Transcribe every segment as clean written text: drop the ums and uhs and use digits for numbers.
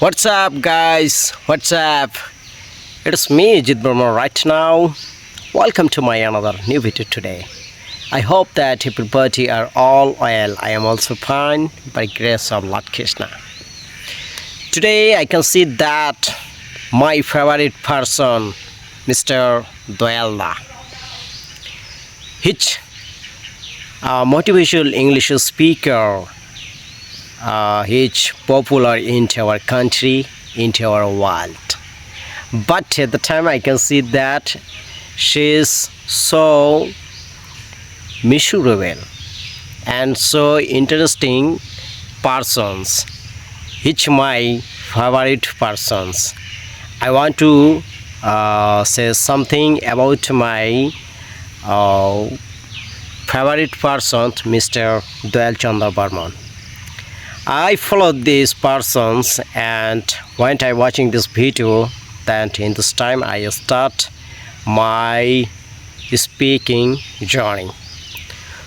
What's up, guys? What's up? It's me, Jit Burma, right now. Welcome to my another new video today. I hope that everybody are all well. I am also fine by grace of Lord Krishna. Today I can see that my favorite person, Mr. Doyalda. He's a motivational English speaker. He's popular in our country, in our world. But at the time I can see that she is so miserable and so interesting persons. It's my favorite persons. I want to say something about my favorite person, Mr. Doyal Chandra Burman. I followed these persons, and when I watching this video, then in this time I start my speaking journey.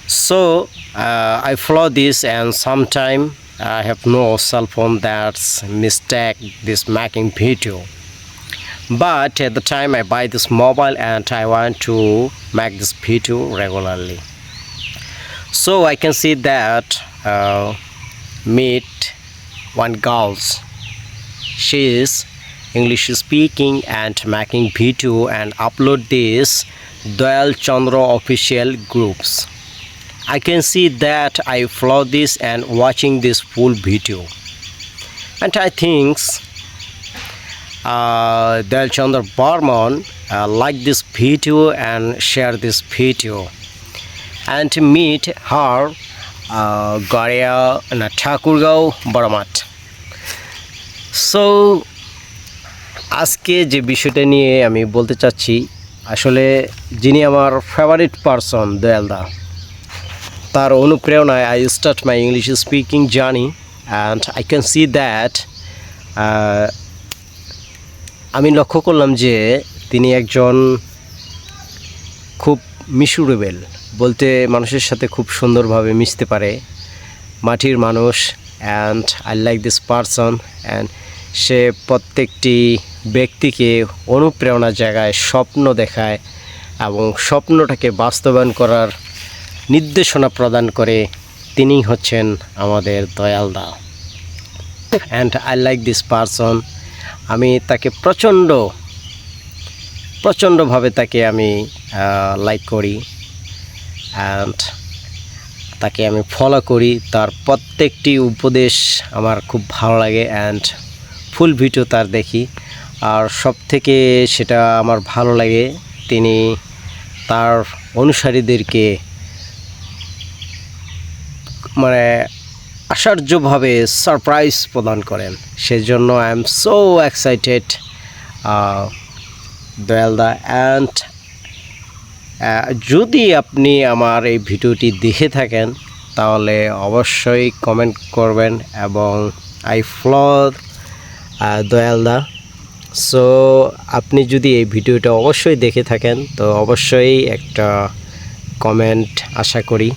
So I follow this, and sometime I have no cell phone that's mistake this making video. But at the time I buy this mobile and I want to make this video regularly. So I can see that meet one girl. She is English speaking and making video and upload this Doyal Chandra official groups. I can see that I follow this and watching this full video, and I think Doyal Chandra Burman like this video and share this video and meet her Garia না Thakurgaon বড়মাঠ। So আজকে যে বিষয়টা নিয়ে আমি বলতে চাচ্ছি, আসলে যিনি আমার ফেভারিট পারসন দয়ালদা, তার অনুপ্রেরণায় I start my English speaking journey and I can see that আমি লক্ষ্য করলাম যে তিনি একজন খুব মিশুরেবেল, বলতে মানুষের সাথে খুব সুন্দরভাবে মিশতে পারে, মাটির মানুষ। And I like this person. অ্যান্ড সে প্রত্যেকটি ব্যক্তিকে অনুপ্রেরণার জায়গায় স্বপ্ন দেখায় এবং স্বপ্নটাকে বাস্তবায়ন করার নির্দেশনা প্রদান করে। তিনি হচ্ছেন আমাদের দয়ালদা। And I like this person. আমি তাকে প্রচণ্ডভাবে তাকে আমি লাইক করি অ্যান্ড তাকে আমি ফলো করি। তার প্রত্যেকটি উপদেশ আমার খুব ভালো লাগে অ্যান্ড ফুল ভিডিও তার দেখি। আর সব থেকে সেটা আমার ভালো লাগে, তিনি তার অনুসারীদেরকে মানে আশ্চর্যভাবে সারপ্রাইজ প্রদান করেন। সেজন্য আই এম সো এক্সাইটেড দয়ালদা। অ্যান্ড যদি আপনি আমার এই ভিডিওটি দেখে থাকেন তাহলে অবশ্যই কমেন্ট করবেন এবং আই ফলো দয়ালদা। সো আপনি যদি এই ভিডিওটা অবশ্যই দেখে থাকেন তো অবশ্যই একটা কমেন্ট আশা করি।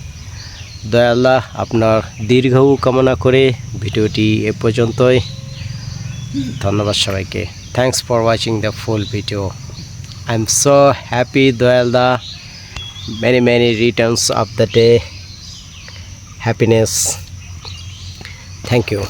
দয়ালদা, আপনার দীর্ঘায়ু কামনা করে ভিডিওটি এ পর্যন্তই। ধন্যবাদ সবাইকে। Thanks for watching the full video. I am so happy, Doyalda. Many returns of the day. Happiness. Thank you.